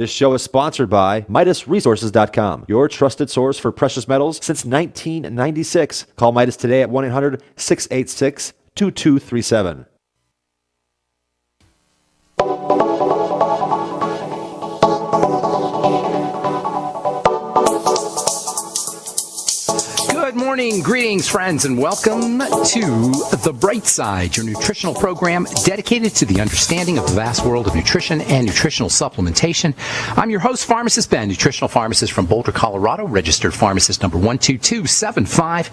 This show is sponsored by MidasResources.com, your trusted source for precious metals since 1996. Call Midas today at 1-800-686-2237. Good morning, greetings, friends, and welcome to The Bright Side, your nutritional program dedicated to the understanding of the vast world of nutrition and nutritional supplementation. I'm your host, Pharmacist Ben, nutritional pharmacist from Boulder, Colorado, registered pharmacist number 12275.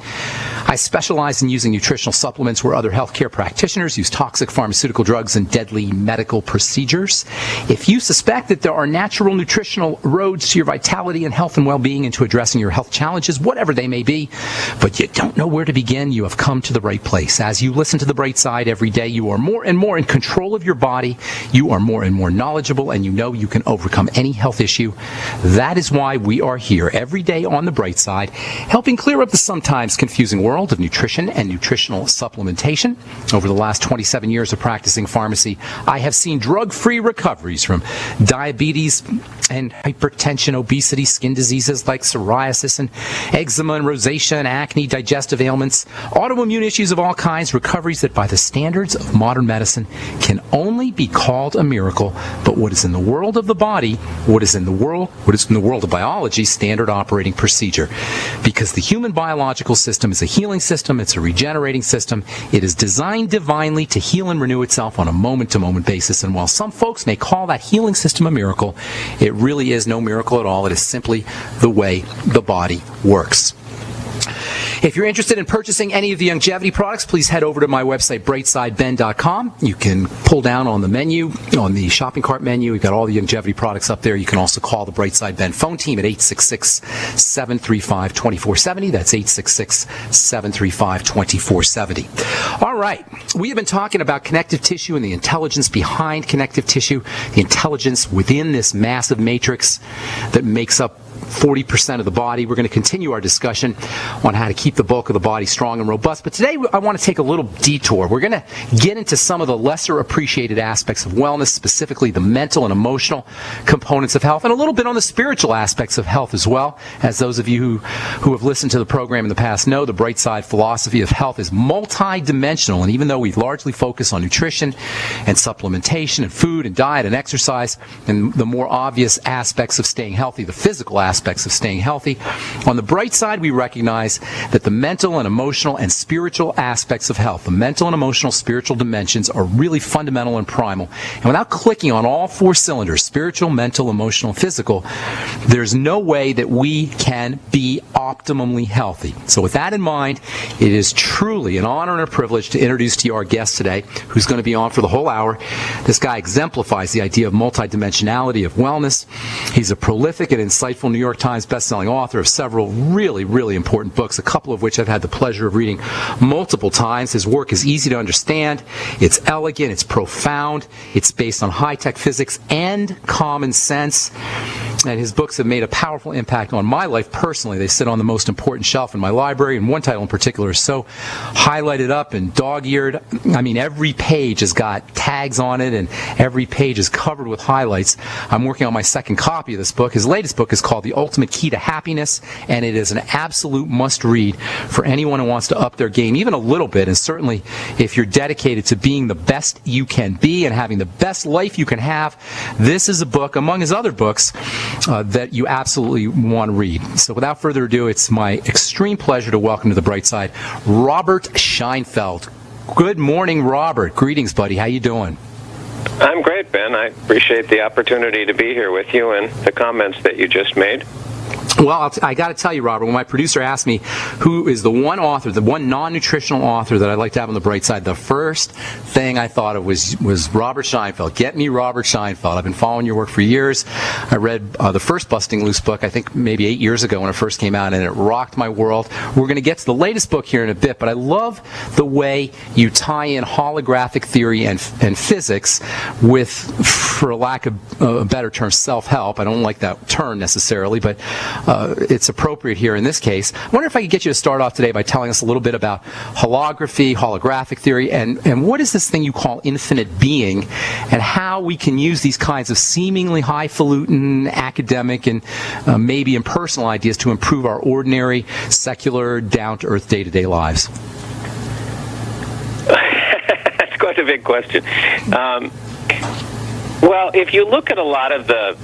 I specialize in using nutritional supplements where other healthcare practitioners use toxic pharmaceutical drugs and deadly medical procedures. If you suspect that there are natural nutritional roads to your vitality and health and well-being and to addressing your health challenges, whatever they may be, but you don't know where to begin, you have come to the right place. As you listen to The Bright Side every day, you are more and more in control of your body, you are more and more knowledgeable, and you know you can overcome any health issue. That is why we are here every day on The Bright Side, helping clear up the sometimes confusing world of nutrition and nutritional supplementation. Over the last 27 years of practicing pharmacy, I have seen drug-free recoveries from diabetes and hypertension, obesity, skin diseases like psoriasis and eczema and rosacea and acne, digestive ailments, autoimmune issues of all kinds, recoveries that by the standards of modern medicine can only be called a miracle, but what is in the world of the body, what is in the world of biology, standard operating procedure. Because the human biological system is a healing system, it's a regenerating system, it is designed divinely to heal and renew itself on a moment-to-moment basis, and while some folks may call that healing system a miracle, it really is no miracle at all. It is simply the way the body works. If you're interested in purchasing any of the longevity products, please head over to my website, brightsideben.com. You can pull down on the menu, on the shopping cart menu. We've got all the longevity products up there. You can also call the Brightside Ben phone team at 866-735-2470. That's 866-735-2470. All right. We have been talking about connective tissue and the intelligence behind connective tissue, the intelligence within this massive matrix that makes up 40% of the body. We're going to continue our discussion on how to keep the bulk of the body strong and robust. But today I want to take a little detour. We're going to get into some of the lesser appreciated aspects of wellness, specifically the mental and emotional components of health, and a little bit on the spiritual aspects of health as well. As those of you who have listened to the program in the past know, the Bright Side philosophy of health is multi-dimensional. And even though we largely focus on nutrition and supplementation and food and diet and exercise and the more obvious aspects of staying healthy, the physical aspects of staying healthy, on the bright side, we recognize that the mental and emotional and spiritual aspects of health, the mental and emotional spiritual dimensions, are really fundamental and primal. And without clicking on all four cylinders, spiritual, mental, emotional, physical, there's no way that we can be optimally healthy. So with that in mind, it is truly an honor and a privilege to introduce to you our guest today, who's going to be on for the whole hour. This guy exemplifies the idea of multidimensionality of wellness. He's a prolific and insightful New York Times bestselling author of several really, really important books, a couple of which I've had the pleasure of reading multiple times. His work is easy to understand, it's elegant, it's profound, it's based on high-tech physics and common sense. And his books have made a powerful impact on my life personally. They sit on the most important shelf in my library, and one title in particular is so highlighted up and dog-eared. I mean, every page has got tags on it, and every page is covered with highlights. I'm working on my second copy of this book. His latest book is called The Ultimate Key to Happiness, and it is an absolute must-read for anyone who wants to up their game, even a little bit, and certainly if you're dedicated to being the best you can be and having the best life you can have. This is a book, among his other books, that you absolutely want to read. So without further ado, it's my extreme pleasure to welcome to the Bright Side, Robert Scheinfeld. Good morning, Robert. Greetings, buddy. How you doing? I'm great, Ben. I appreciate the opportunity to be here with you and the comments that you just made. Well, I got to tell you, Robert, when my producer asked me who is the one author, the one non-nutritional author that I'd like to have on the Bright Side, the first thing I thought of was Robert Scheinfeld. Get me Robert Scheinfeld. I've been following your work for years. I read the first Busting Loose book, I think maybe 8 years ago when it first came out, and it rocked my world. We're going to get to the latest book here in a bit, but I love the way you tie in holographic theory and physics with, for lack of a better term, self-help. I don't like that term necessarily, but it's appropriate here in this case. I wonder if I could get you to start off today by telling us a little bit about holography, holographic theory, and what is this thing you call infinite being, and how we can use these kinds of seemingly highfalutin academic and maybe impersonal ideas to improve our ordinary, secular, down-to-earth, day-to-day lives. That's quite a big question. Well, if you look at a lot of the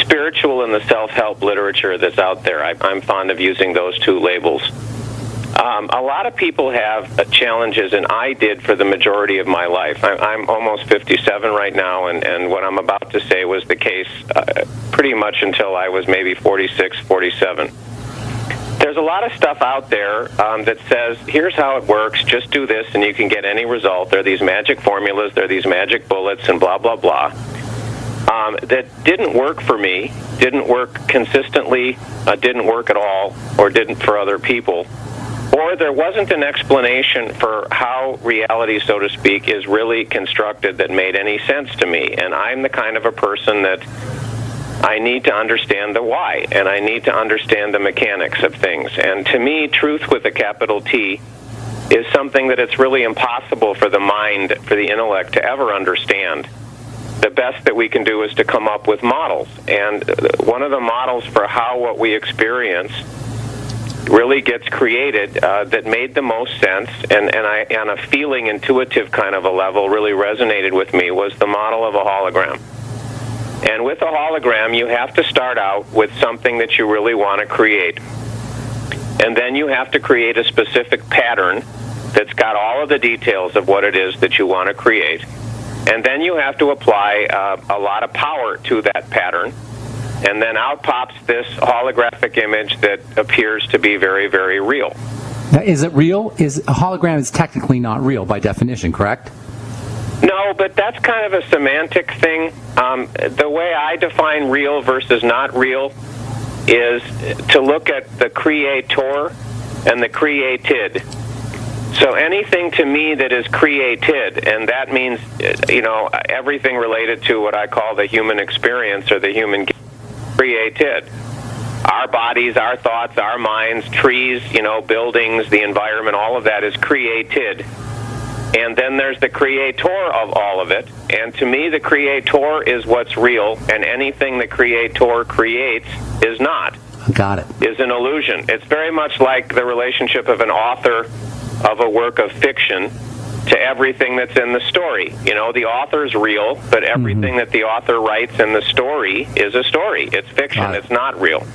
spiritual and the self-help literature that's out there, I'm fond of using those two labels. A lot of people have challenges, and I did for the majority of my life. I'm almost 57 right now, and what I'm about to say was the case pretty much until I was maybe 46, 47. There's a lot of stuff out there that says, here's how it works, just do this and you can get any result. There are these magic formulas, there are these magic bullets, and blah, blah, blah. That didn't work for me, didn't work consistently, didn't work at all, or didn't for other people. Or there wasn't an explanation for how reality, so to speak, is really constructed that made any sense to me. And I'm the kind of a person that I need to understand the why, and I need to understand the mechanics of things. And to me, truth with a capital T is something that it's really impossible for the mind, for the intellect to ever understand. The best that we can do is to come up with models. And one of the models for how what we experience really gets created that made the most sense and on a feeling, intuitive kind of a level really resonated with me was the model of a hologram. And with a hologram, you have to start out with something that you really want to create. And then you have to create a specific pattern that's got all of the details of what it is that you want to create. And then you have to apply a lot of power to that pattern. And then out pops this holographic image that appears to be very, very real. Now, is it real? A hologram is technically not real by definition, correct? No, but that's kind of a semantic thing. The way I define real versus not real is to look at the creator and the created. So anything to me that is created, and that means, everything related to what I call the human experience or the human created. Our bodies, our thoughts, our minds, trees, buildings, the environment, all of that is created. And then there's the creator of all of it. And to me, the creator is what's real, and anything the creator creates is not. Got it. Is an illusion. It's very much like the relationship of an author of a work of fiction to everything that's in the story. The author's real, but everything that the author writes in the story is a story. It's fiction. It's not real.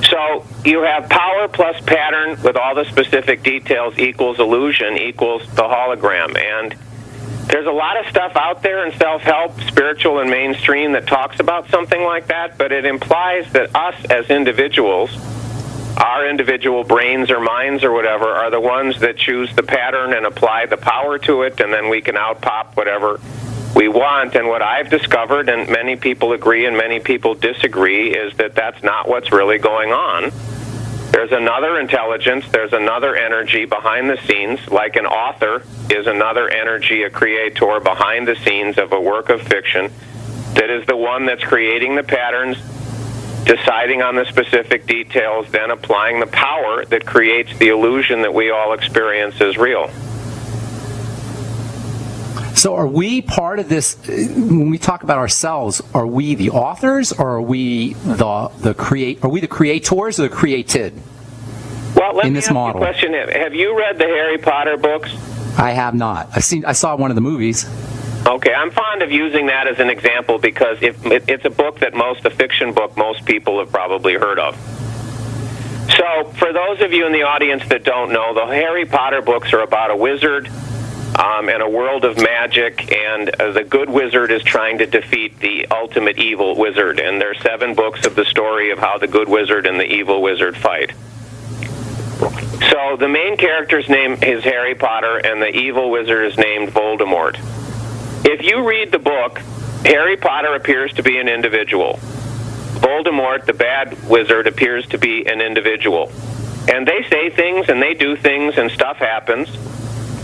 So you have power plus pattern with all the specific details equals illusion equals the hologram. And there's a lot of stuff out there in self-help, spiritual and mainstream that talks about something like that, but it implies that us as individuals, our individual brains or minds or whatever, are the ones that choose the pattern and apply the power to it, and then we can out-pop whatever we want. And what I've discovered, and many people agree and many people disagree, is that that's not what's really going on. There's another intelligence, there's another energy behind the scenes, like an author is another energy, a creator behind the scenes of a work of fiction that is the one that's creating the patterns, deciding on the specific details, then applying the power that creates the illusion that we all experience as real. So are we part of this, when we talk about ourselves, are we the authors, or are we the creators or the created? Well, let in me this ask model? you a question. Have you read the Harry Potter books? I have not. I saw one of the movies. Okay, I'm fond of using that as an example because it's a book that a fiction book most people have probably heard of. So for those of you in the audience that don't know, the Harry Potter books are about a wizard and a world of magic, and the good wizard is trying to defeat the ultimate evil wizard. And there are 7 books of the story of how the good wizard and the evil wizard fight. So the main character's name is Harry Potter, and the evil wizard is named Voldemort. If you read the book, Harry Potter appears to be an individual. Voldemort, the bad wizard, appears to be an individual. And they say things and they do things and stuff happens.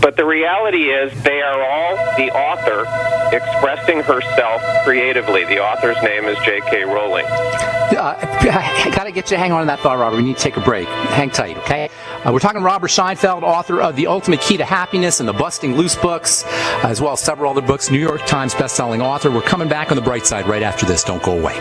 But the reality is they are all the author expressing herself creatively. The author's name is J.K. Rowling. I got to get you to hang on to that thought, Robert. We need to take a break. Hang tight, okay? We're talking to Robert Scheinfeld, author of The Ultimate Key to Happiness and the Busting Loose books, as well as several other books, New York Times bestselling author. We're coming back on the bright side right after this. Don't go away.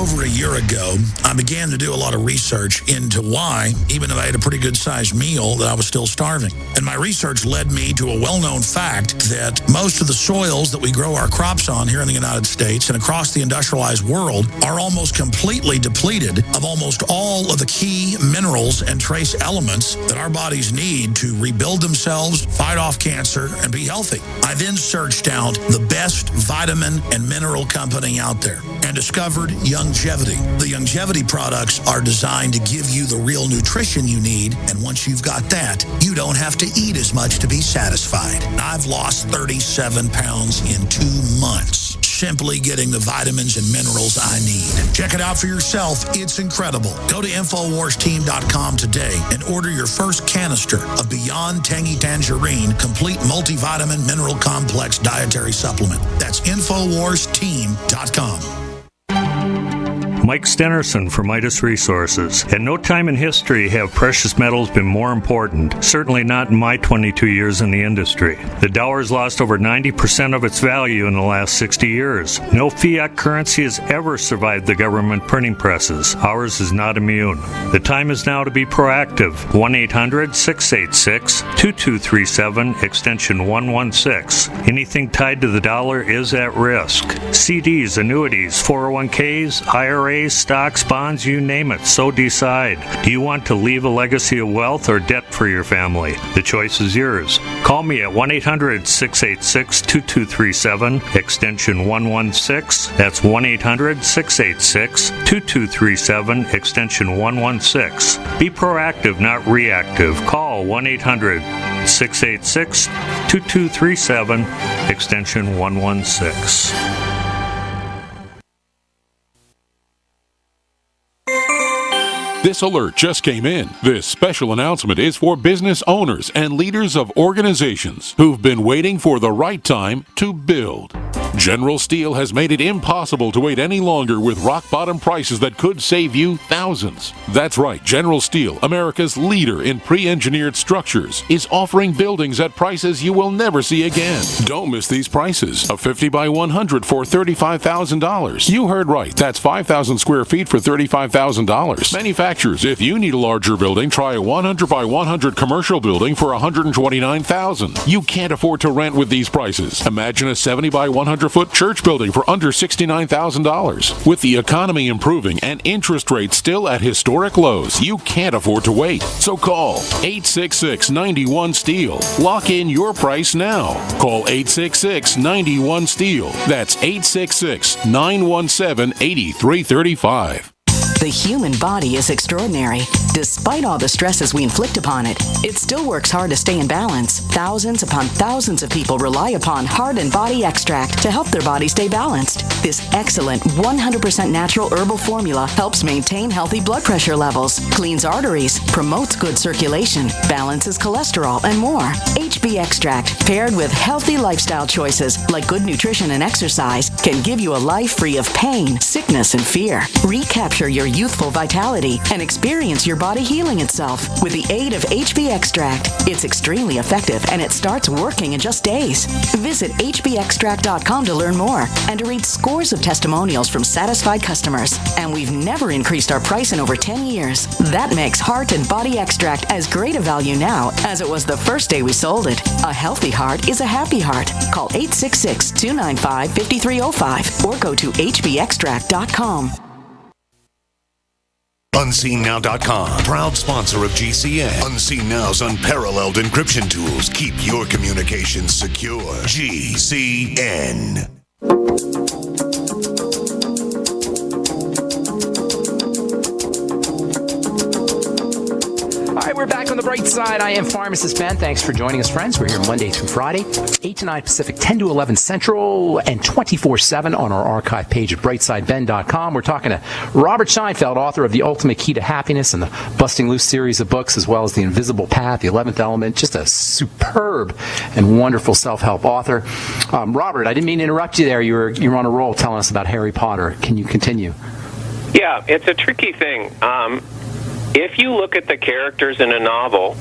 Over a year ago, I began to do a lot of research into why, even though I had a pretty good-sized meal, that I was still starving. And my research led me to a well-known fact that most of the soils that we grow our crops on here in the United States and across the industrialized world are almost completely depleted of almost all of the key minerals and trace elements that our bodies need to rebuild themselves, fight off cancer, and be healthy. I then searched out the best vitamin and mineral company out there and discovered Longevity. The Longevity products are designed to give you the real nutrition you need, and once you've got that, you don't have to eat as much to be satisfied. I've lost 37 pounds in 2 months, simply getting the vitamins and minerals I need. Check it out for yourself. It's incredible. Go to InfoWarsTeam.com today and order your first canister of Beyond Tangy Tangerine Complete Multivitamin Mineral Complex Dietary Supplement. That's InfoWarsTeam.com. Mike Stenerson for Midas Resources. At no time in history have precious metals been more important, certainly not in my 22 years in the industry. The dollar has lost over 90% of its value in the last 60 years. No fiat currency has ever survived the government printing presses. Ours is not immune. The time is now to be proactive. 1-800-686-2237, extension 116. Anything tied to the dollar is at risk. CDs, annuities, 401ks, IRAs, stocks, bonds, you name it, so decide. Do you want to leave a legacy of wealth or debt for your family? The choice is yours. Call me at 1-800-686-2237, extension 116. That's 1-800-686-2237, extension 116. Be proactive, not reactive. Call 1-800-686-2237, extension 116. This alert just came in. This special announcement is for business owners and leaders of organizations who've been waiting for the right time to build. General Steel has made it impossible to wait any longer with rock-bottom prices that could save you thousands. That's right, General Steel, America's leader in pre-engineered structures, is offering buildings at prices you will never see again. Don't miss these prices. A 50 by 100 for $35,000. You heard right, that's 5,000 square feet for $35,000. Manufacturers, if you need a larger building, try a 100 by 100 commercial building for $129,000. You can't afford to rent with these prices. Imagine a 70 by 100-foot church building for under $69,000. With the economy improving and interest rates still at historic lows, you can't afford to wait. So call 866-91-STEEL. Lock in your price now. Call 866-91-STEEL. That's 866-917-8335. The human body is extraordinary. Despite all the stresses we inflict upon it, it still works hard to stay in balance. Thousands upon thousands of people rely upon Heart and Body Extract to help their body stay balanced. This excellent 100% natural herbal formula helps maintain healthy blood pressure levels, cleans arteries, promotes good circulation, balances cholesterol, and more. HB Extract, paired with healthy lifestyle choices like good nutrition and exercise, can give you a life free of pain, sickness, and fear. Recapture your youthful vitality and experience your body healing itself with the aid of HB Extract. It's extremely effective and it starts working in just days. Visit hbextract.com to learn more and to read scores of testimonials from satisfied customers. And we've never increased our price in over 10 years. That makes Heart and Body Extract as great a value now as it was the first day we sold it. A healthy heart is a happy heart. Call 866-295-5305 or go to hbextract.com. UnseenNow.com, proud sponsor of GCN. Unseen Now's unparalleled encryption tools keep your communications secure. GCN. All right, we're back on the bright side. I am Pharmacist Ben. Thanks for joining us, friends. We're here Monday through Friday, 8 to 9 Pacific, 10 to 11 Central, and 24/7 on our archive page at brightsideben.com. We're talking to Robert Scheinfeld, author of The Ultimate Key to Happiness and the Busting Loose series of books, as well as The Invisible Path, The 11th Element. Just a superb and wonderful self-help author. Robert, I didn't mean to interrupt you there. You were on a roll telling us about Harry Potter. Can you continue? Yeah, it's a tricky thing. If you look at the characters in a novel,